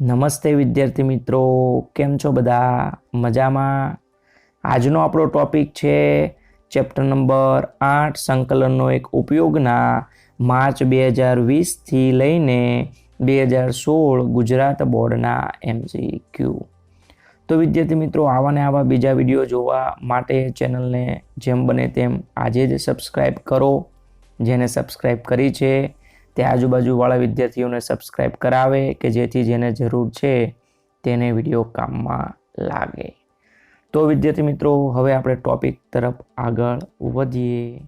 નમસ્તે વિદ્યાર્થી મિત્રો, કેમ છો બધા? મજામાં? આજનો આપણો ટોપિક છે ચેપ્ટર નંબર 8 સંકલનનો એક ઉપયોગના માર્ચ 2020થી લઈને 2016 ગુજરાત બોર્ડના MCQ. તો વિદ્યાર્થી મિત્રો, આવા ને આવા બીજા વિડીયો જોવા માટે ચેનલને જેમ બને તેમ આજે જ સબસ્ક્રાઈબ કરો. જેને સબસ્ક્રાઈબ કરી છે તે આજુબાજુવાળા વિદ્યાર્થીઓને સબસ્ક્રાઈબ કરાવે કે જેથી જેને જરૂર છે તેને વિડીયો કામમાં લાગે. તો વિદ્યાર્થી મિત્રો, હવે આપણે ટોપિક તરફ આગળ વધીએ.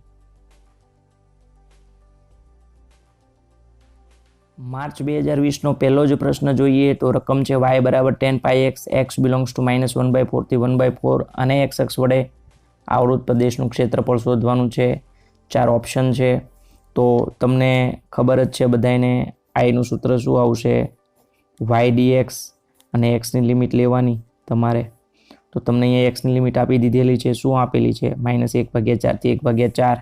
માર્ચ 2020નો પહેલો જ પ્રશ્ન જોઈએ તો રકમ છે y બરાબર 10πx, x બિલોંગ્સ ટુ -1/4 થી 1/4 અને x અક્ષ વડે આવૃત પ્રદેશનું ક્ષેત્રફળ શોધવાનું છે. 4 ઓપ્શન છે. તો તમને ખબર જ છે બધાને આઈનું સૂત્ર શું આવશે, y dx અને xની લિમિટ લેવાની તમારે. તો તમને અહીંયા xની લિમિટ આપી દીધેલી છે. શું આપેલી છે? -1/4 થી 1/4.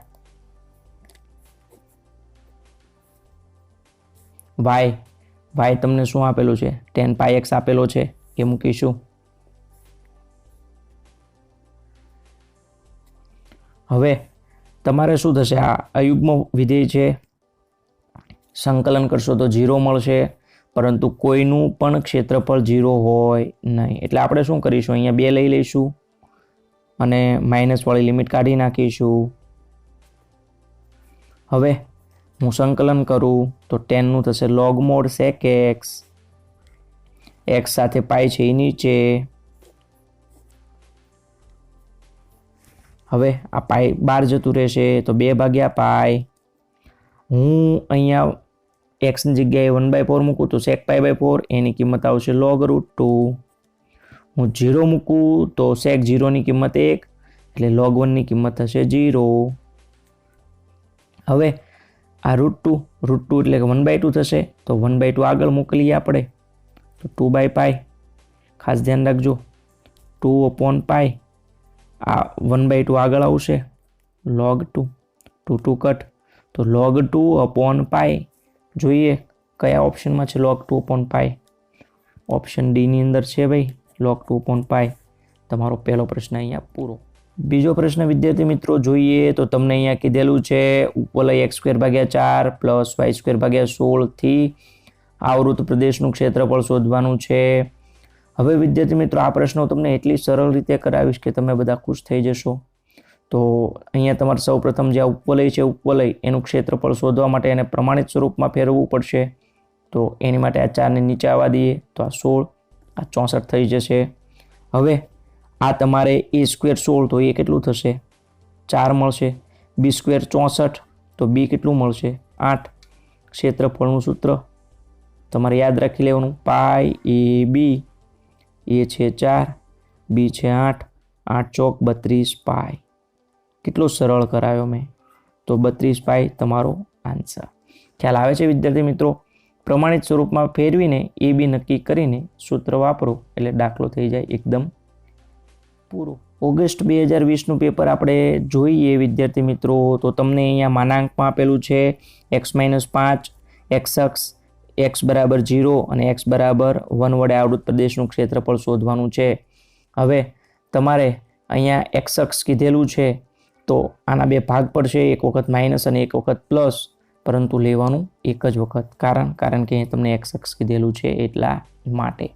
y તમને શું આપેલું છે? 10πx આપેલો છે, એ મૂકીશું. હવે તમારે શું થશે? આ અયુગ્મ વિધેય છે, સંકલન કરશો તો 0 મળશે, પરંતુ કોઈનું પણ ક્ષેત્રફળ 0 હોય નહીં. એટલે આપણે શું કરીશું? અહીંયા 2 લઈ લઈશું અને માઇનસ વાળી લિમિટ કાઢી નાખીશું. હવે હું સંકલન કરું તો 10 નું થશે log mod sec x. x સાથે પાઈ છે એ નીચે. હવે આ પાઈ બહાર જતું રહેશે તો 2/પાઈ. હું અહીંયા x ની જગ્યાએ 1/4 મૂકું તો sec π/4 એની કિંમત આવશે log√2. હું 0 મૂકું તો sec 0 ની કિંમત 1 એટલે log 1 ની કિંમત થશે 0. હવે આ √2 એટલે કે 1/2 થશે તો 1/2 આગળ મોકલીએ આપણે તો 2/પાઈ. ખાસ ધ્યાન રાખજો, 2/પાઈ. આ 1/2 આગળ આવશે log2, 2 કટ તો log2/પાઈ. જોઈએ કયા ઓપ્શનમાં છે log2/પાઈ? ઓપ્શન ડી ની અંદર છે ભાઈ log2/પાઈ. તમારો પહેલો પ્રશ્ન અહીંયા પૂરો. બીજો પ્રશ્ન વિદ્યાર્થી મિત્રો જોઈએ તો તમને અહીંયા કીધેલું છે ઉપવલય x²/4 + y²/16 થી આવૃત પ્રદેશનું ક્ષેત્રફળ શોધવાનું છે. હવે વિદ્યાર્થી મિત્રો, આ પ્રશ્નો તમને એટલી સરળ રીતે કરાવીશ કે તમે બધા ખુશ થઈ જશો. તો અહીંયા તમારે સૌપ્રથમ જે આ ઉપવલય છે, ઉપવલય એનું ક્ષેત્રફળ શોધવા માટે એને પ્રમાણિત સ્વરૂપમાં ફેરવવું પડશે. તો એની માટે આ 4ને નીચે આવવા દઈએ તો આ 16, આ 64 થઈ જશે. હવે આ તમારે a² 16 તો એ કેટલું થશે? 4 મળશે. b² 64 તો b કેટલું મળશે? 8. ક્ષેત્રફળનું સૂત્ર તમારે યાદ રાખી લેવાનું, પાઈ એ બી. એ છે 4, બી છે 8, 8 ચોક 32 પાઈ. કેટલો સરળ કરાયો મેં. તો 32 પાઈ તમારો આન્સર. ખ્યાલ આવે છે વિદ્યાર્થી મિત્રો? પ્રમાણિત સ્વરૂપમાં ફેરવીને એ બી નક્કી કરીને સૂત્ર વાપરો એટલે દાખલો થઈ જાય એકદમ પૂરો. ઓગસ્ટ 2020નું પેપર આપણે જોઈએ વિદ્યાર્થી મિત્રો તો તમને અહીંયા માનાંકમાં આપેલું છે x-5, x અક્ષ, x બરાબર 0 અને x બરાબર 1 વડે આવૃત પ્રદેશનું ક્ષેત્રફળ શોધવાનું છે. હવે તમારે અહીંયા x અક્ષ કીધેલું છે તો આના 2 ભાગ પડશે, એક વખત માઇનસ અને એક વખત પ્લસ, પરંતુ લેવાનું એક જ વખત. કારણ કે તમને x અક્ષ કીધેલું છે એટલા માટે.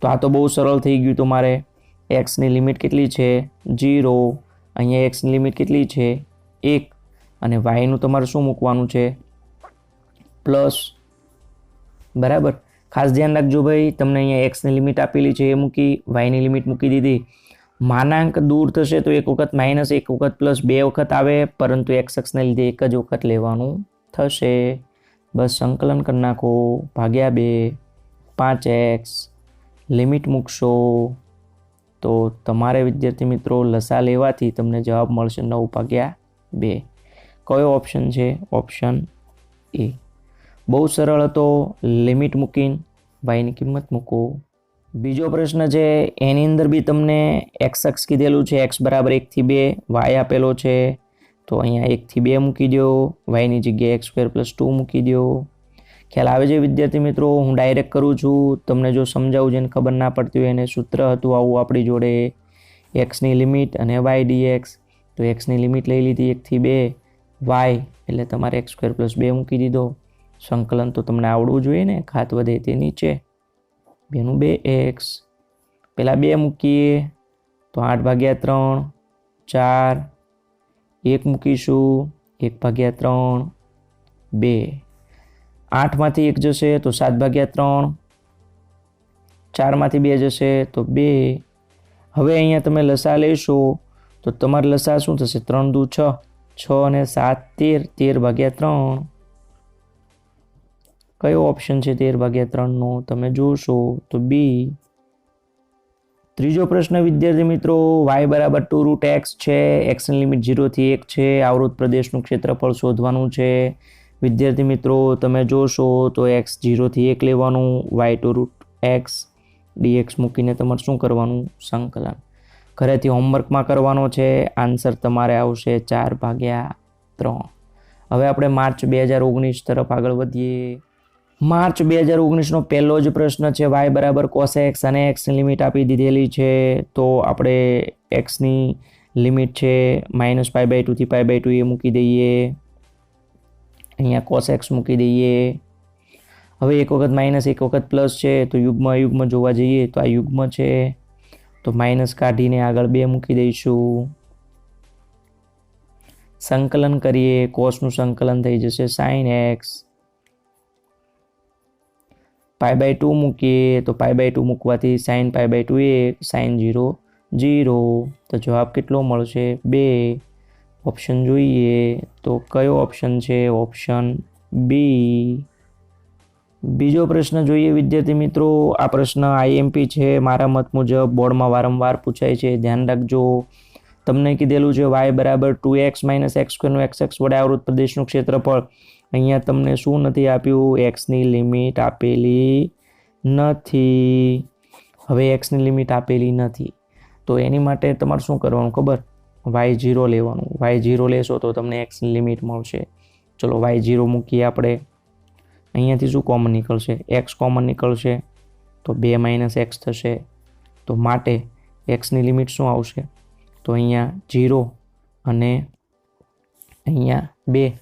તો આ તો બહુ સરળ થઈ ગયું. તમારે x ની લિમિટ કેટલી છે? 0. અહીંયા x ની લિમિટ કેટલી છે? 1. અને y નું તમારે શું મૂકવાનું છે? પ્લસ. બરાબર. ખાસ ધ્યાન રાખજો ભાઈ, તમને અહીંયા x ની લિમિટ આપેલી છે એ મૂકી, y ની લિમિટ મૂકી દીધી. માનાંક દૂર થશે તો એક વખત માઇનસ, એક વખત પ્લસ, 2 વખત આવે, પરંતુ x અક્ષને લીધે એક જ વખત લેવાનું થશે. બસ સંકલન કરી નાખો, ભાગ્યા 2, 5x, લિમિટ મૂકશો તો તમારે વિદ્યાર્થી મિત્રો લસા લેવાથી તમને જવાબ મળશે 9/2. કયો ઓપ્શન છે? Option A. બહુ સરળ હતો. લિમિટ મૂકીને yની કિંમત મૂકો. બીજો પ્રશ્ન છે એની અંદર બી તમને x અક્ષ કીધેલું છે, x બરાબર 1 થી 2, y આપેલો છે તો અહીંયા 1 થી 2 મૂકી દો, y ની જગ્યાએ x² + 2 મૂકી દો. ખ્યાલ આવે છે વિદ્યાર્થી મિત્રો? હું ડાયરેક્ટ કરું છું. તમને જો સમજાવું જેને ખબર ના પડતી હોય એને સૂત્ર હતું આવું આપણી જોડે, એક્સની લિમિટ અને વાય ડીએક્સ. તો એક્સની લિમિટ લઈ લીધી 1 થી 2, વાય એટલે તમારે x² + 2 મૂકી દીધો. સંકલન તો તમને આવડવું જોઈએ ને, ઘાત વધે તે નીચે, 2 નું 2x. પહેલાં 2 મૂકીએ તો 8/3, 4, 1 મૂકીશું 1/3, 2. 8માંથી 1 જશે તો 7/3, 4માંથી 2 જશે તો 2. હવે અહીંયા તમે લસા લેશો તો તમારે લસા શું થશે? 3 દુ 6, 6 અને 7 13, 13/3. કયો ઓપ્શન છે 13/3નો? તમે જોશો તો બી. ત્રીજો પ્રશ્ન વિદ્યાર્થી મિત્રો, y = 2√x છે, xની લિમિટ 0 થી 1 છે, આવૃત પ્રદેશનું ક્ષેત્રફળ શોધવાનું છે. વિદ્યાર્થી મિત્રો તમે જોશો તો x 0 થી 1 લેવાનું, y 2√x dx મૂકીને તમારે શું કરવાનું? સંકલન. ઘરેથી હોમવર્કમાં કરવાનો છે. આન્સર તમારે આવશે 4/3. હવે આપણે માર્ચ 2019 તરફ આગળ વધીએ. માર્ચ 2019નો પહેલો જ પ્રશ્ન છે, y = cos x અને xની લિમિટ આપી દીધેલી છે. તો આપણે xની લિમિટ છે -π/2 થી π/2 એ મૂકી દઈએ. અહીંયા cos x મૂકી દઈએ. હવે એક વખત માઇનસ એક વખત પ્લસ છે તો યુગ્મ જોવા જઈએ તો આ યુગ્મ છે, તો માઇનસ કાઢીને આગળ 2 મૂકી દઈશું. સંકલન કરીએ, કોસનું સંકલન થઈ જશે sin x. π/2 મૂકીએ તો π/2 મૂકવાથી sin π/2 1, sin 0 0. તો જવાબ કેટલો મળશે? 2. ઓપ્શન જોઈએ તો કયો ઓપ્શન છે? Option B. બીજો પ્રશ્ન જોઈએ વિદ્યાર્થી મિત્રો. આ પ્રશ્ન IMP છે. મારા મત મુજબ બોર્ડમાં વારંવાર પૂછાય છે, ધ્યાન રાખજો. તમને કીધેલું છે y = 2x - x² નું xx વડે આવૃત પ્રદેશનું ક્ષેત્રફળ. અહીંયા તમને શું નથી આપ્યું? xની લિમિટ આપેલી નથી. હવે xની લિમિટ આપેલી નથી તો એની માટે તમારે શું કરવાનું ખબર? y0 લેવાનું. y0 લેશો તો તમને xની લિમિટ મળશે. ચલો y0 મૂકીએ આપણે. અહીંયાથી શું કોમન નીકળશે? x કોમન નીકળશે તો 2 - x થશે. તો માટે xની લિમિટ શું આવશે? તો અહીંયા 0 અને અહીંયા 2.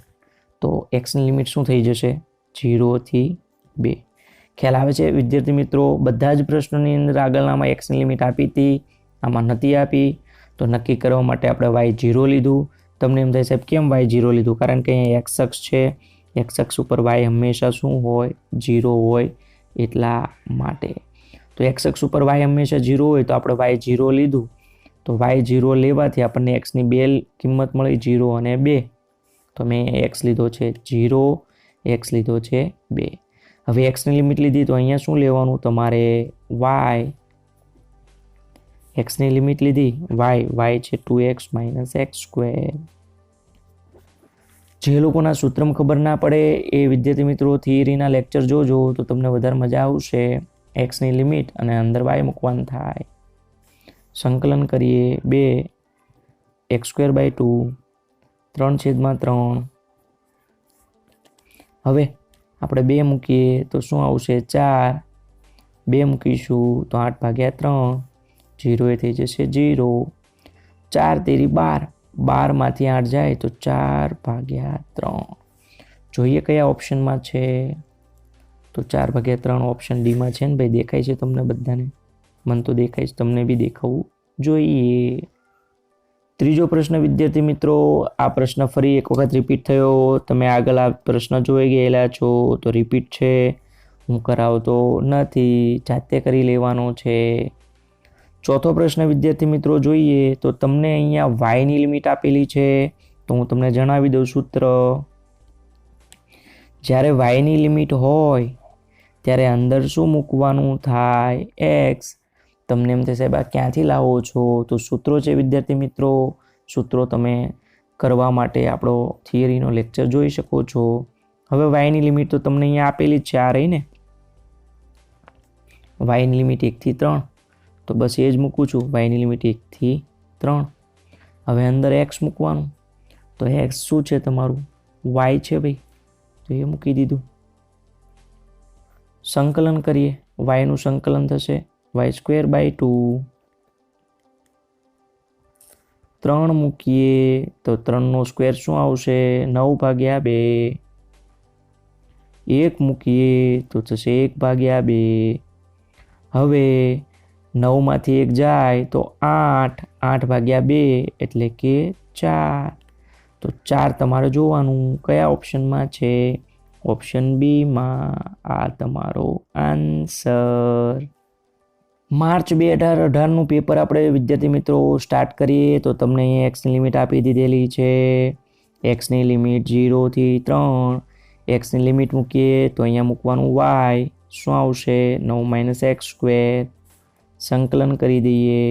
તો xની લિમિટ શું થઈ જશે? 0 થી 2. ખ્યાલ આવે છે વિદ્યાર્થી મિત્રો? બધા જ પ્રશ્નોની અંદર આગળનામાં xની લિમિટ આપી હતી, આમાં નથી આપી. તો નક્કી કરવા માટે આપણે y0 લીધું. તમને એમ થાય સાહેબ કેમ y0 લીધું? કારણ કે અહીંયા x અક્ષ છે, x અક્ષ ઉપર y હંમેશા શું હોય? 0 હોય, એટલા માટે. તો x અક્ષ ઉપર y હંમેશા 0 હોય તો આપણે y0 લીધું. તો y0 લેવાથી આપણને xની 2 કિંમત મળી, 0 અને 2. તો મેં x લીધો છે 0, x લીધો છે 2. હવે xની લિમિટ લીધી તો અહીંયા શું લેવાનું તમારે? y. xની લિમિટ લીધી y છે 2x - x². જે લોકોના સૂત્રમાં ખબર ના પડે એ વિદ્યાર્થી મિત્રો થિયરીના લેક્ચર જોજો તો તમને વધારે મજા આવશે. xની લિમિટ અને અંદર y મૂકવાનું થાય. સંકલન કરીએ 2 x²/2 3/3. હવે આપણે 2 મૂકીએ તો શું આવશે? 4. 2 મૂકીશું તો 8/3, 0 એ થઈ જશે 0. 4 તેરી 12, 12માંથી 8 જાય તો 4/3. જોઈએ કયા ઓપ્શનમાં છે? તો 4/3 ઓપ્શન ડીમાં છે ને ભાઈ. દેખાય છે તમને બધાને? મને તો દેખાય છે, તમને બી દેખાવું જોઈએ. ત્રીજો પ્રશ્ન વિદ્યાર્થી મિત્રો, આ પ્રશ્ન ફરી એક વખત રિપીટ થયો. તમે આગળ આ પ્રશ્ન જોઈ ગયેલા છો તો રિપીટ છે, હું કરાવતો નથી, જાતે કરી લેવાનો છે. ચોથો પ્રશ્ન વિદ્યાર્થી મિત્રો જોઈએ તો તમને અહીંયા yની લિમિટ આપેલી છે. તો હું તમને જણાવી દઉં સૂત્ર. જ્યારે yની લિમિટ હોય ત્યારે અંદર શું મૂકવાનું થાય? x. તમને એમ થશે સાહેબ આ ક્યાંથી લાવો છો? તો સૂત્રો છે વિદ્યાર્થી મિત્રો. સૂત્રો તમે કરવા માટે આપણો થિયરીનો લેક્ચર જોઈ શકો છો. હવે yની લિમિટ તો તમને અહીંયા આપેલી જ છે, આ રહી ને yની લિમિટ 1 થી 3. તો બસ એ જ મૂકું છું, yની લિમિટ 1 થી 3. હવે અંદર x મૂકવાનું. તો x શું છે તમારું? y છે ભાઈ, તો એ મૂકી દીધું. સંકલન કરીએ, વાયનું સંકલન થશે y²/2. 3 મૂકીએ તો 3નો સ્ક્વેર શું આવશે? 9/2. 1 મૂકીએ તો થશે 1/2. હવે 9માંથી 1 જાય તો 8, 8/2 એટલે કે 4. તો 4 તમારે જોવાનું કયા ઓપ્શનમાં છે? ઓપ્શન બીમાં. આ તમારો આન્સર. માર્ચ 2018નું પેપર આપણે વિદ્યાર્થી મિત્રો સ્ટાર્ટ કરીએ તો તમને અહીંયા એક્સની લિમિટ આપી દીધેલી છે. એક્સની લિમિટ 0 થી 3. એક્સની લિમિટ મૂકીએ તો અહીંયા મૂકવાનું વાય શું આવશે? 9 - x². સંકલન કરી દઈએ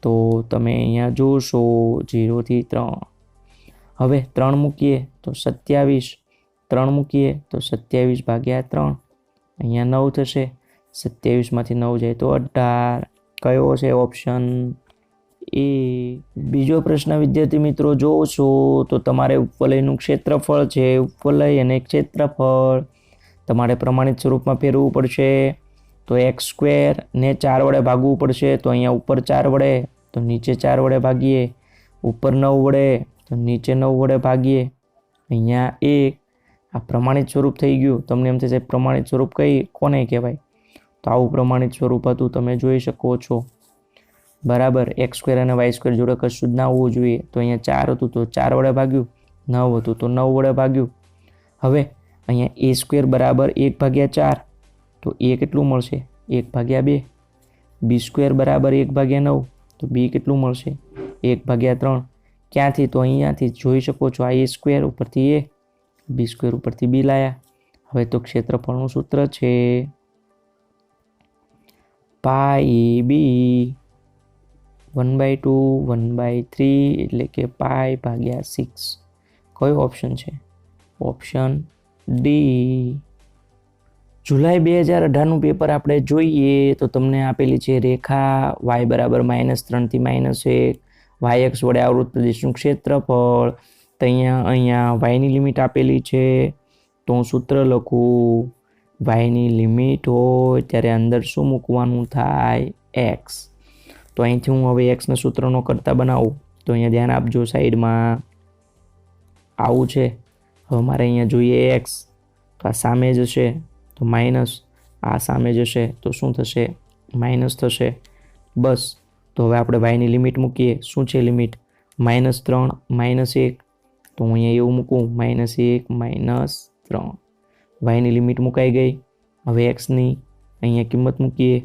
તો તમે અહીંયા જોશો 0 થી 3. હવે 3 મૂકીએ તો 27. 3 મૂકીએ તો 27/3. અહીંયા 9 થશે. 27માંથી 9 જાય તો 18. કયો છે ઓપ્શન? એ. બીજો પ્રશ્ન વિદ્યાર્થી મિત્રો જોશો તો તમારે ઉપવલયનું ક્ષેત્રફળ છે. ઉપવલય અને ક્ષેત્રફળ તમારે પ્રમાણિત સ્વરૂપમાં ફેરવવું પડશે. તો x² ને 4 વડે ભાગવું પડશે. તો અહીંયા ઉપર 4 વડે તો નીચે 4 વડે ભાગીએ. ઉપર 9 વડે તો નીચે 9 વડે ભાગીએ. અહીંયા 1. આ પ્રમાણિત સ્વરૂપ થઈ ગયું. તમને એમ થશે પ્રમાણિત સ્વરૂપ કોને કહેવાય? તો આવું પ્રમાણિત સ્વરૂપ હતું, તમે જોઈ શકો છો. બરાબર. x² અને y² જોડે કશું જ ના હોવું જોઈએ. તો અહીંયા 4 હતું તો 4 વડે ભાગ્યું. 9 હતું તો 9 વડે ભાગ્યું. હવે અહીંયા a² બરાબર 1/4. તો a કેટલું મળશે? 1/2. b² બરાબર 1/9. તો b કેટલું મળશે? 1/3. ક્યાંથી? તો અહીંયાથી જોઈ શકો છો. આ a² ઉપરથી a, b² ઉપરથી b લાયા. હવે તો ક્ષેત્રફળનું સૂત્ર છે πb 1/2 1/3 એટલે કે π/6. કયો ઓપ્શન છે? Option D. જુલાઈ 2018નું પેપર આપણે જોઈએ તો તમને આપેલી છે રેખા y બરાબર -3 થી -1. yx વડે આવૃત પ્રદેશનું ક્ષેત્રફળ. તો અહીંયા yની લિમિટ આપેલી છે. તો હું સૂત્ર લખું. yની લિમિટ હોય ત્યારે અંદર શું મૂકવાનું થાય? x. તો અહીંથી હું હવે xના સૂત્રનો કરતા બનાવું. તો અહીંયા ધ્યાન આપજો, સાઈડમાં આવું છે. હવે મારે અહીંયા જોઈએ x. તો આ સામે જશે તો માઇનસ, આ સામે જશે તો શું થશે? માઇનસ થશે. બસ. તો હવે આપણે yની લિમિટ મૂકીએ. શું છે લિમિટ? -3 -1. તો હું અહીંયા એવું મૂકું -1 -3. yની લિમિટ મુકાઈ ગઈ. હવે xની અહીંયા કિંમત મૂકીએ.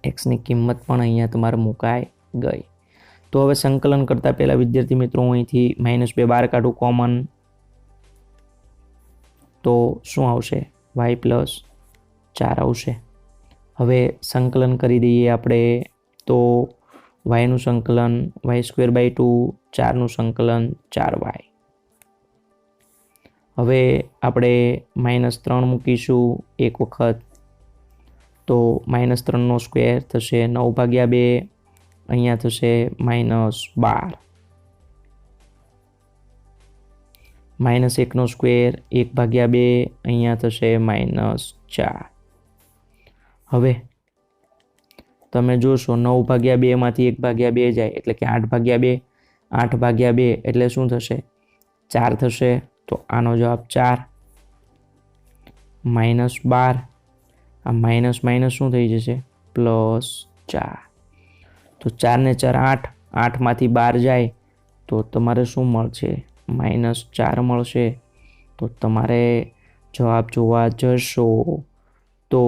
xની કિંમત પણ અહીંયા તમારે મુકાઈ ગઈ. તો હવે સંકલન કરતાં પહેલાં વિદ્યાર્થી મિત્રો અહીંથી -2 બહાર કાઢું કોમન. તો શું આવશે? y + 4 આવશે. હવે સંકલન કરી દઈએ આપણે. તો yનું સંકલન y²/2, 4નું સંકલન 4y. હવે આપણે -3 મૂકીશું એક વખત. તો -3નો સ્ક્વેર થશે 9/2. અહીંયા થશે -12. -1નો સ્ક્વેર 1/2. અહીંયા થશે -4. હવે તમે જોશો 9/2માંથી 1/2 જાય એટલે કે 8/2. 8/2 એટલે શું થશે? 4 થશે. તો આનો જવાબ 4. -12. આ માઇનસ શું થઈ જશે? +4. તો 4 ને 4 8. 8માંથી 12 જાય તો તમારે શું મળશે? -4 મળશે. તો તમારે જવાબ જોવા જશો તો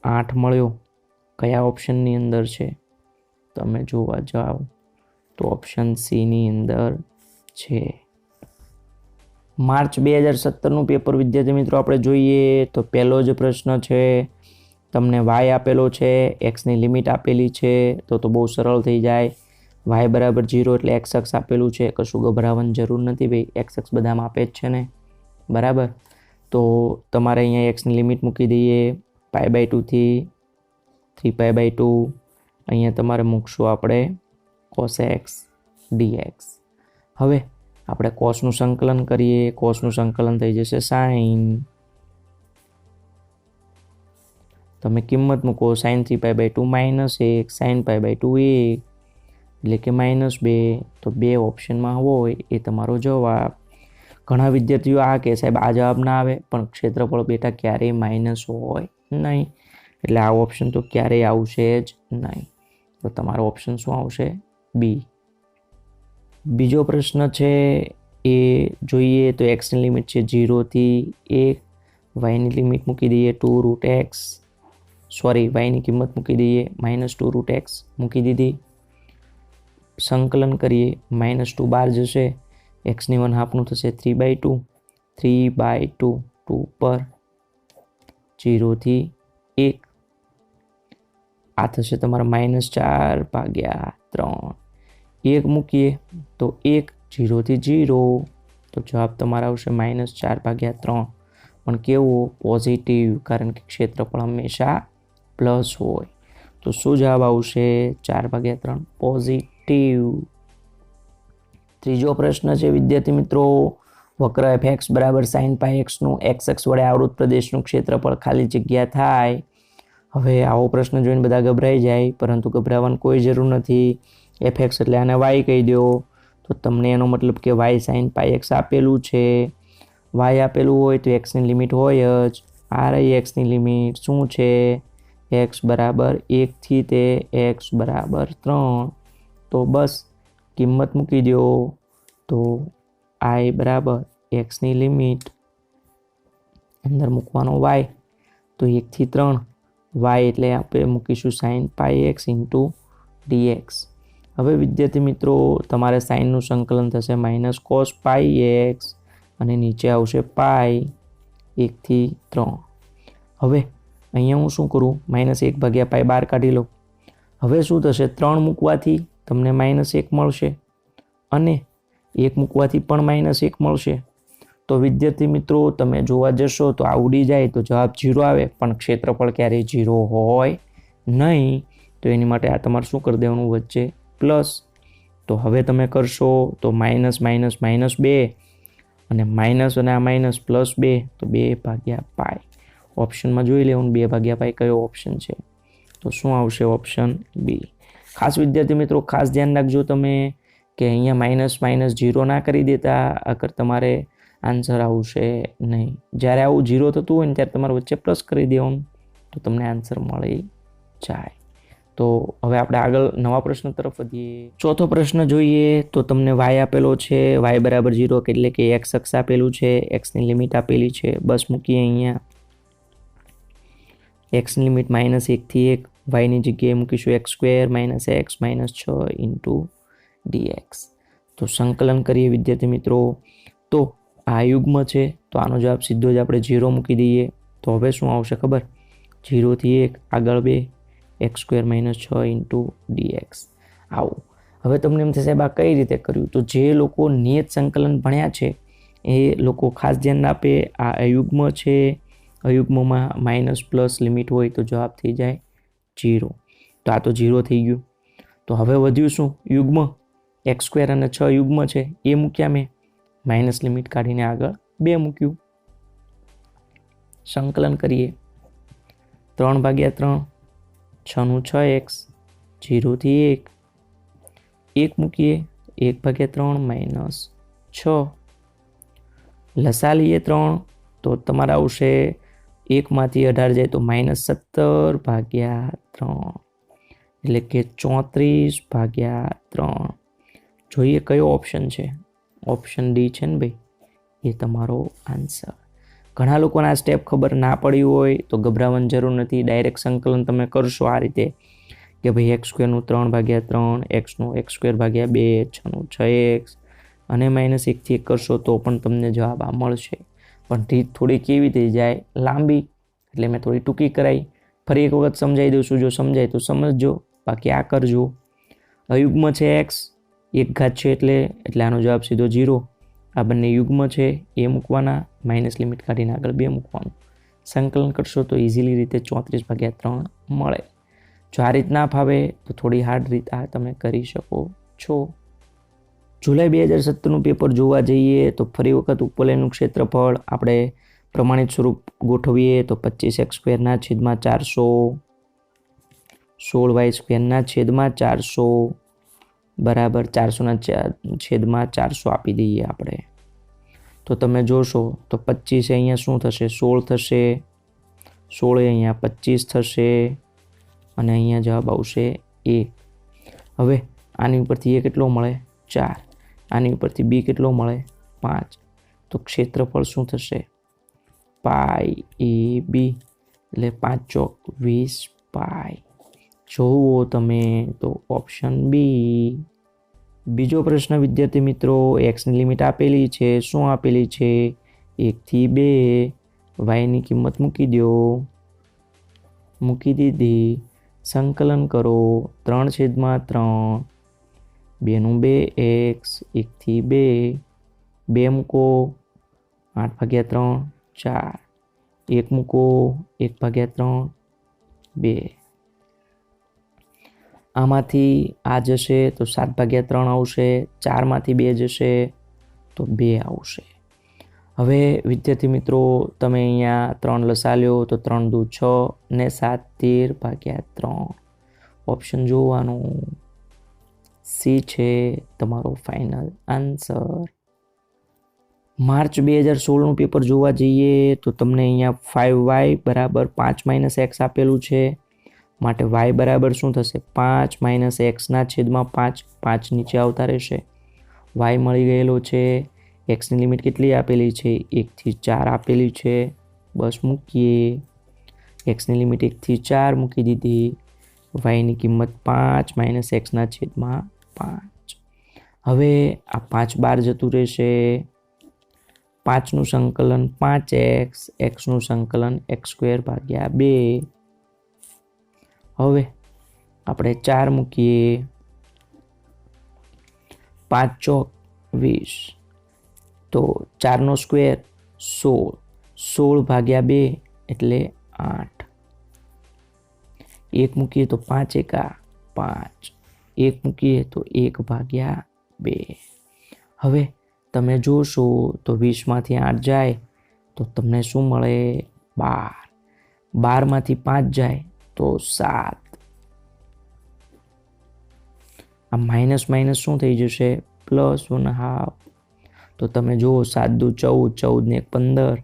8 મળ્યો. કયા ઓપ્શનની અંદર છે? તમે જોવા જાઓ તો ઓપ્શન સીની અંદર છે. માર્ચ 2017નું પેપર વિદ્યાર્થી મિત્રો આપણે જોઈએ તો પહેલો જ પ્રશ્ન છે. તમને y આપેલો છે, xની લિમિટ આપેલી છે. તો બહુ સરળ થઈ જાય. y બરાબર 0 એટલે x અક્ષ આપેલું છે. કશું ગભરાવાની જરૂર નથી ભાઈ, x અક્ષ બધામાં આપે જ છે ને. બરાબર. તો તમારે અહીંયા xની લિમિટ મૂકી દઈએ π/2 થી 3π/2. અહીંયા તમારે મૂકશું આપણે cos x dx. હવે આપણે કોસનું સંકલન કરીએ, કોસનું સંકલન થઈ જશે સાઈન. તમે કિંમત મૂકો, સાઈન 3π/2 -1, સાઈન π/2 1, એટલે કે -2. તો 2 ઓપ્શનમાં હોય એ તમારો જવાબ. ઘણા વિદ્યાર્થીઓ આ કે સાહેબ આ જવાબ ના આવે, પણ ક્ષેત્રફળ બેટા ક્યારેય માઇનસ હોય નહીં, એટલે આ ઓપ્શન તો ક્યારેય આવશે જ નહીં. તો તમારો ઓપ્શન શું આવશે? બી. બીજો પ્રશ્ન છે એ જોઈએ તો એક્સની લિમિટ છે 0 થી 1, વાયની લિમિટ મૂકી દઈએ 2√x, વાયની કિંમત મૂકી દઈએ -2√x મૂકી દીધી. સંકલન કરીએ, -2 બહાર જશે, એક્સની 1/2 થશે 3/2, 3/2 2 પર 0 થી 1, આ થશે તમારા -4/3. 1 મૂકીએ તો 1, 0 થી 0, તો જવાબ તમારા આવશે -4/3. પણ કેવો? પોઝિટિવ, કારણ કે ક્ષેત્રફળ હંમેશા પ્લસ હોય. તો શું જવાબ આવશે? 4/3 પોઝિટિવ. ત્રીજો પ્રશ્ન છે વિદ્યાર્થી મિત્રો, વક્ર fx બરાબર sin πx નું xx વડે આવૃત પ્રદેશનું ક્ષેત્રફળ ખાલી જગ્યા થાય. હવે આવો પ્રશ્ન જોઈને બધા ગભરાઈ જાય, પરંતુ ગભરાવાની કોઈ જરૂર નથી. fx એટલે આને y કહી દો, તો તમને એનો મતલબ કે y sin πx આપેલું છે. y આપેલું હોય તો x ની લિમિટ હોય જ. આ રહી x ની લિમિટ શું છે? x બરાબર 1 થી તે x બરાબર 3. તો બસ કિંમત મૂકી દો, તો i બરાબર x ની લિમિટ અંદર મૂકવાનો y, તો 1 થી 3, y એટલે આપણે મૂકીશું sin πx into dx. હવે વિદ્યાર્થી મિત્રો તમારે સાઇનનું સંકલન થશે -cos πx અને નીચે આવશે પાઈ 1 થી 3. હવે અહીંયા હું શું કરું? -1/π બહાર કાઢી લો. હવે શું થશે? 3 મૂકવાથી તમને -1 મળશે અને 1 મૂકવાથી પણ -1 મળશે. તો વિદ્યાર્થી મિત્રો તમે જોવા જશો તો આ ઉડી જાય તો જવાબ 0 આવે, પણ ક્ષેત્રફળ ક્યારેય 0 હોય નહીં. તો એની માટે આ તમારે શું કરી દેવાનું? વચ્ચે પ્લસ. તો હવે તમે કરશો તો -, -2 અને માઇનસ અને આ માઇનસ +2, તો 2/π. ઓપ્શનમાં જોઈ લેવાનું 2/π કયો ઓપ્શન છે. તો શું આવશે? Option B. ખાસ વિદ્યાર્થી મિત્રો ખાસ ધ્યાન રાખજો તમે કે અહીંયા -0 ના કરી દેતા, અગર તમારે આન્સર આવશે નહીં. જ્યારે આવું 0 થતું હોય ને ત્યારે તમારે વચ્ચે પ્લસ કરી દેવાનું, તો તમને આન્સર મળી જાય. તો હવે આપણે આગળ નવા પ્રશ્ન તરફ વધીએ. ચોથો પ્રશ્ન જોઈએ તો તમને y આપેલો છે, y બરાબર 0, એટલે કે x અક્ષ આપેલું છે, x ની લિમિટ આપેલી છે. બસ મૂકીએ અહીંયા x ની લિમિટ -1 થી 1, y ની જગ્યાએ મૂકીશું x² - x -6 into dx. તો સંકલન કરીએ વિદ્યાર્થી મિત્રો, તો આ યુગ્મ છે, તો આનો જવાબ સીધો જ આપણે 0 મૂકી દઈએ. તો હવે શું આવશે ખબર? 0 થી 1 આગળ 2, x² -6 into dx. આવું. હવે તમને એમ થશે આ કઈ રીતે કર્યું? તો જે લોકો નિયત સંકલન ભણ્યા છે એ લોકો ખાસ ધ્યાન આપે. આ અયુગ્મ છે, અયુગ્મમાં માઇનસ પ્લસ લિમિટ હોય તો જવાબ થઈ જાય 0. તો આ તો 0 થઈ ગયું. તો હવે વધ્યું શું? યુગ્મ. x² અને 6 યુગ્મ છે એ મૂક્યા મેં, માઇનસ લિમિટ કાઢીને આગળ 2 મૂક્યું. સંકલન કરીએ, 3/3, 6 નું 6x, 0 થી 1 મૂકીએ, 1/3 -6. લસા લઈએ 3, તો તમારે આવશે 1 માંથી 18 જાય તો -17/3, એટલે કે 34/3. જોઈએ કયો ઓપ્શન છે? ઓપ્શન ડી છે ને ભાઈ, એ તમારો આન્સર. ઘણા લોકોને આ સ્ટેપ ખબર ના પડી હોય તો ગભરાવાની જરૂર નથી. ડાયરેક્ટ સંકલન તમે કરશો આ રીતે કે ભાઈ x² નું 3/3, x નું x²/2, 6 નું 6x અને -1 થી 1 કરશો તો પણ તમને જવાબ આ મળશે. પણ રીત થોડી કેવી થઈ જાય? લાંબી. એટલે મેં થોડી ટૂંકી કરાવી. ફરી એક વખત સમજાવી દઉં છું, જો સમજાય તો સમજજો, બાકી આ કરજો. અયુગ્મ છે x, 1 ઘાત છે એટલે આનો જવાબ સીધો 0. આ બંને યુગ્મ છે એ મૂકવાના, માઇનસ લિમિટ કાઢીને આગળ 2 મૂકવાનું. સંકલન કરશો તો ઇઝીલી રીતે 34/3 મળે. જો આ રીત ના ફાવે તો થોડી હાર્ડ રીત આ તમે કરી શકો છો. જુલાઈ 2017નું પેપર જોવા જઈએ તો ફરી વખત ઉપવલયનું ક્ષેત્રફળ આપણે પ્રમાણિત સ્વરૂપ ગોઠવીએ તો 25x² / 416y² બરાબર 400/400 આપી દઈએ આપણે. તો તમે જોશો તો 25 અહીંયા શું થશે 16 થશે, 16 અહીંયા 25 થશે અને અહીંયા જવાબ આવશે 1. હવે આની ઉપરથી એ કેટલો મળે 4, આની ઉપરથી બી કેટલો મળે 5. તો ક્ષેત્રફળ શું થશે પાઈ એ બી એટલે 5 ચોક 20 પાઈ. જોવો તમે તો ઓપ્શન બી. બીજો પ્રશ્ન વિદ્યાર્થી મિત્રો, એક્સની લિમિટ આપેલી છે, શું આપેલી છે 1 થી 2. વાયની કિંમત મૂકી દો, મૂકી દીધી. સંકલન કરો 3/3, 2 × 2x, 1 થી 2, 2 મૂકો 8/3 4, 1 મૂકો 1/3 2. આમાંથી આ જશે તો 7/3 આવશે, 4માંથી 2 જશે તો 2 આવશે. હવે વિદ્યાર્થી મિત્રો તમે અહીંયા 3 લસા લ્યો તો 3 દુ 6 ને 7 13/3. ઓપ્શન જોવાનું, સી છે તમારો ફાઇનલ આન્સર. માર્ચ 2016નું પેપર જોવા જઈએ તો તમને અહીંયા 5y બરાબર 5 - x આપેલું છે, માટે y બરાબર શું થશે 5 - x/5, 5 નીચે આવતા રહેશે. y મળી ગયેલો છે. એક્સની લિમિટ કેટલી આપેલી છે 1 થી 4 આપેલી છે, બસ મૂકીએ. એક્સની લિમિટ 1 થી 4 મૂકી દીધી. વાયની કિંમત 5 - x/5. હવે આ 5 બહાર જતું રહેશે. 5નું સંકલન 5x, xનું સંકલન x²/2. હવે આપણે 4 મૂકીએ, 5 ચોક 20, તો 4નો સ્ક્વેર 16, 16/2 એટલે 8. 1 મૂકીએ તો 5 એકા 5, 1 મૂકીએ તો 1/2. હવે તમે જોશો તો 20માંથી 8 જાય તો તમને શું મળે 12, 12માંથી 5 જાય તો 7. આ માઇનસ શું થઈ જશે +1/2. તો તમે જુઓ 7 દુ 14, 14 ને 1 15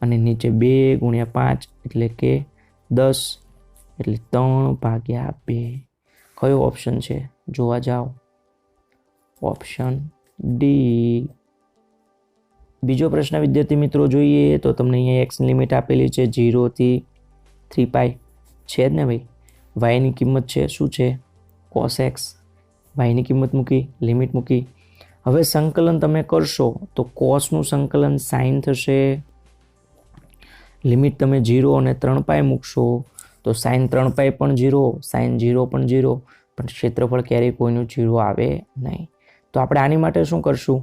અને નીચે 2 × 5 એટલે કે 10 એટલે 3/2. કયો ઓપ્શન છે જોવા જાઓ, ઓપ્શન ડી. બીજો પ્રશ્ન વિદ્યાર્થી મિત્રો જોઈએ તો તમને અહીંયા એક્સની લિમિટ આપેલી છે 0 થી 3π છે જ ને ભાઈ. વાયની કિંમત છે શું છે cos x, વાયની કિંમત મૂકી, લિમિટ મૂકી. હવે સંકલન તમે કરશો તો કોસનું સંકલન સાઇન થશે. લિમિટ તમે 0 અને 3π મૂકશો તો સાઇન 3π પણ 0, સાઇન 0 પણ 0, પણ ક્ષેત્રફળ ક્યારેય કોઈનું 0 આવે નહીં. તો આપણે આની માટે શું કરશું,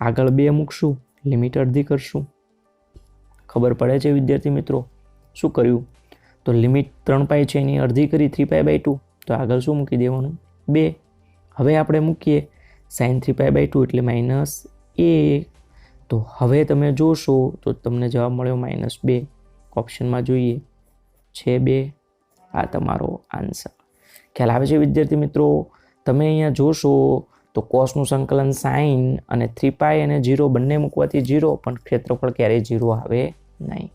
આગળ 2 મૂકશું, લિમિટ અડધી કરશું. ખબર પડે છે વિદ્યાર્થી મિત્રો શું કર્યું, તો લિમિટ 3π છે એની અડધી કરી 3π/2, તો આગળ શું મૂકી દેવાનું 2. હવે આપણે મૂકીએ sin 3π/2 એટલે -1. તો હવે તમે જોશો તો તમને જવાબ મળ્યો -2. ઓપ્શનમાં જોઈએ છે 2. આ તમારો આન્સર. ખ્યાલ આવે છે વિદ્યાર્થી મિત્રો. તમે અહીંયા જોશો તો કોસનું સંકલન સાઇન અને 3π અને 0 બંને મૂકવાથી 0, પણ ક્ષેત્રફળ ક્યારેય 0 આવે નહીં.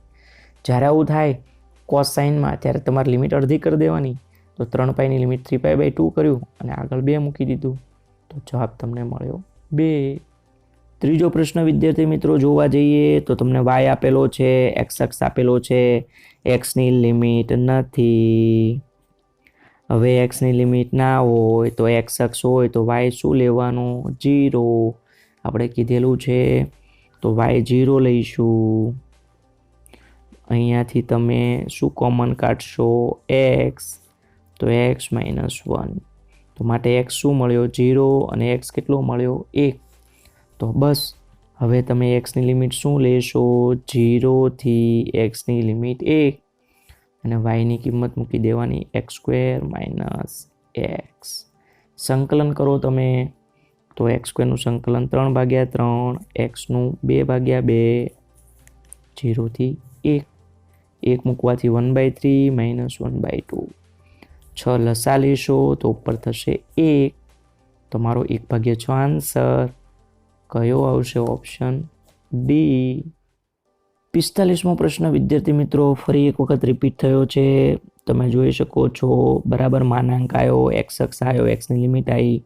જ્યારે આવું થાય કોસ સાઇનમાં ત્યારે તમારે લિમિટ અડધી કરી દેવાની. તો 3πની લિમિટ 3π/2 કર્યું અને આગળ 2 મૂકી દીધું, તો જવાબ તમને મળ્યો 2. ત્રીજો પ્રશ્ન વિદ્યાર્થી મિત્રો જોવા જઈએ તો તમને y આપેલો છે, x અક્ષ આપેલો છે, xની લિમિટ નથી. હવે xની લિમિટ ના હોય તો x અક્ષ હોય તો y શું લેવાનું 0. આપણે કીધેલું છે તો y 0 લઈશું. અહીંયાથી તમે શું કોમન કાઢશો x, તો x - 1. તો માટે x શું મળ્યો 0 અને x કેટલો મળ્યો 1. તો બસ હવે તમે xની લિમિટ શું લેશો 0 થી xની લિમિટ 1 અને yની કિંમત મૂકી દેવાની x² - x. સંકલન કરો તમે તો એક્સ સ્ક્વેરનું સંકલન 3/3, એક્સનું 2/2, 0 થી 1, 1 મૂકવાથી 1/3 -1/2, 6 લસા લેશો તો ઉપર થશે 1, તમારો 1/6 આન્સર કયો આવશે? Option D. 45મો પ્રશ્ન વિદ્યાર્થી મિત્રો ફરી એક વખત રિપીટ થયો છે. તમે જોઈ શકો છો બરાબર માનાંક આવ્યો, એક્સ અક્ષ આવ્યો, એક્સની લિમિટ આવી.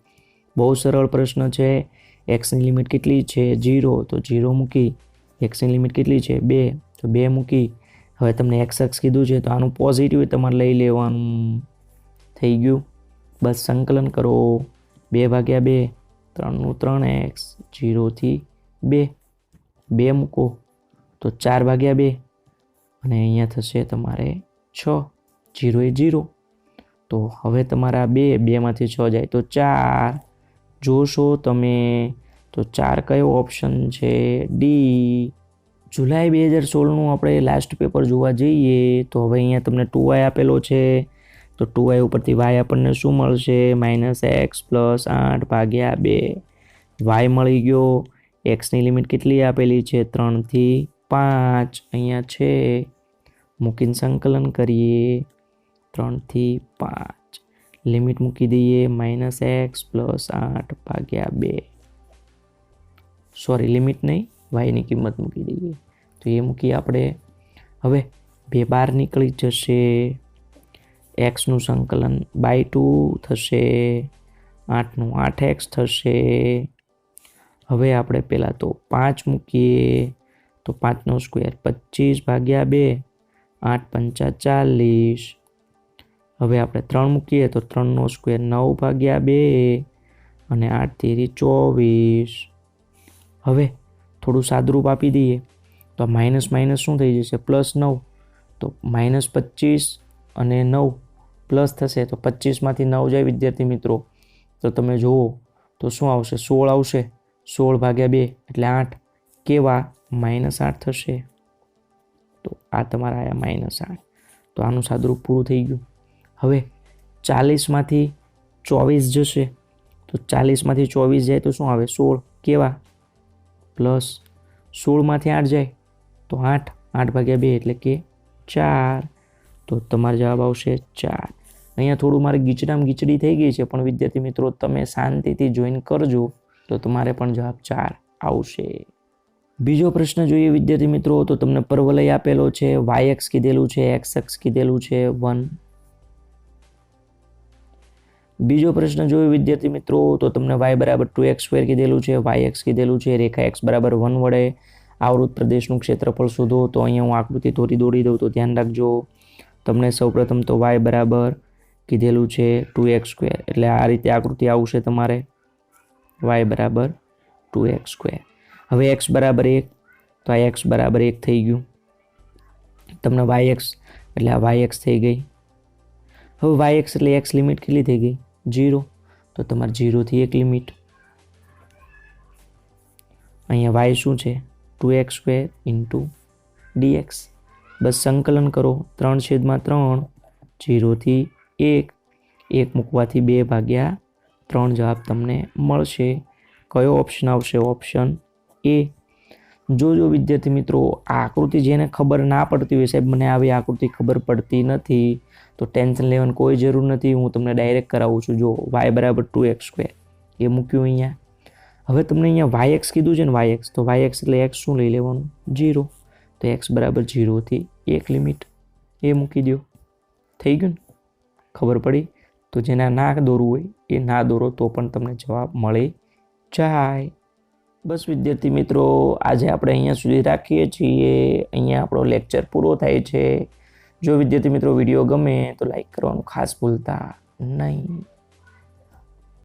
બહુ સરળ પ્રશ્ન છે. એક્સની લિમિટ કેટલી છે? 0, તો 0 મૂકી. એક્સની લિમિટ કેટલી છે? 2, તો 2 મૂકી. હવે તમને એક્સ અક્ષ કીધું છે તો આનું પોઝિટિવ તમારે લઈ લેવાનું. થઈ ગયું. બસ સંકલન કરો. 2/2, 3નું 3x, 0 થી 2, 2 મૂકો તો 4/2 અને અહીંયા થશે તમારે 6, 0 એ 0. તો હવે તમારા 2 માંથી 6 જાય તો 4. જોશો તમે તો 4 કયો ઓપ્શન છે? ડી. જુલાઈ 2016નું આપણે લાસ્ટ પેપર જોવા જઈએ તો હવે અહીંયા તમને 2y આપેલો છે. તો 2y ઉપરથી y આપણને શું મળશે? -x + 8/2. y મળી ગયો. એક્સની લિમિટ કેટલી આપેલી છે? 3થી 5 અહીંયા છે. મૂકીને સંકલન કરીએ. 3થી 5 લિમિટ મૂકી દઈએ. -x + 8/2. સોરી, લિમિટ નહીં, yની કિંમત મૂકી દઈએ. તો એ મૂકી આપણે. હવે 2 બહાર નીકળી જશે. એક્સનું સંકલન /2 થશે. 8નું 8x થશે. હવે આપણે પહેલાં તો 5 મૂકીએ તો 5નો સ્ક્વેર 25/2, 8×5 = 40. હવે આપણે 3 મૂકીએ તો 3નો સ્ક્વેર 9/2 અને 8×3 = 24. હવે થોડું સાદરૂપ આપી દઈએ તો માઇનસ માઇનસ શું થઈ જશે? +9. તો -25 અને 9 પ્લસ થશે તો 25માંથી 9 જાય વિદ્યાર્થી મિત્રો. તો તમે જુઓ તો શું આવશે? 16 આવશે. 16/2 એટલે 8. કેવા? -8 થશે. તો આ તમારા આયા -8. તો આનું સાદરૂપ પૂરું થઈ ગયું. હવે 40માંથી 24 જશે. તો 40માંથી 24 જાય તો શું આવે? 16. કેવા? પ્લસ 16માંથી 8 જાય તો 8. 8/2 એટલે કે 4. તો તમારો જવાબ આવશે 4. અહીંયા થોડું મારે ગીચડી થઈ ગઈ છે પણ વિદ્યાર્થી મિત્રો તમે શાંતિથી જોઈન કરજો તો તમારે પણ જવાબ 4 આવશે. બીજો પ્રશ્ન જોઈએ વિદ્યાર્થી મિત્રો તો તમને પરવલય આપેલો છે. yx કીધેલું છે, x અક્ષ કીધેલું છે 1. બીજો પ્રશ્ન જોઈએ વિદ્યાર્થી મિત્રો તો તમને y = 2x² કીધેલું છે, yx કીધેલું છે. રેખા x = 1 વડે આવૃત પ્રદેશનું ક્ષેત્રફળ શોધો. તો અહીંયા હું આકૃતિ દોરી દઉં તો ધ્યાન રાખજો. તમને સૌપ્રથમ તો y બરાબર કીધેલું છે 2x². એટલે આ રીતે આકૃતિ આવશે તમારે. y = 2x². હવે x = 1 તો આ x = 1 થઈ ગયું. તમને yx એટલે આ yx થઈ ગઈ. હવે yx એટલે x લિમિટ કેટલી થઈ ગઈ? 0. તો તમારે 0થી 1 લિમિટ. અહીંયા y શું છે? 2x² × dx. બસ સંકલન કરો. 3/3 0થી 1. 1 મૂકવાથી 2/3 જવાબ તમને મળશે. કયો ઓપ્શન આવશે? Option A. જોજો વિદ્યાર્થી મિત્રો આ આકૃતિ જેને ખબર ના પડતી હોય સાહેબ મને આવી આકૃતિ ખબર પડતી નથી તો ટેન્શન લેવાની કોઈ જરૂર નથી. હું તમને ડાયરેક્ટ કરાવું છું. જો y = 2x² એ મૂક્યું અહીંયા. હવે તમને અહીંયા yx કીધું છે ને yx. તો yx એટલે x શું લઈ લેવાનું? 0. તો x = 0થી 1 લિમિટ એ મૂકી દો. થઈ ગયું ને? ખબર પડી? તો જેના ના દોરવું હોય એ ના દોરો તો પણ તમને જવાબ મળી જાય. બસ વિદ્યાર્થી મિત્રો આજે આપણે અહીંયા સુધી રાખીએ છીએ. અહીંયા આપણો લેક્ચર પૂરો થાય છે. જો વિદ્યાર્થી મિત્રો વિડીયો ગમે તો લાઈક કરવાનું ખાસ ભૂલતા નહીં.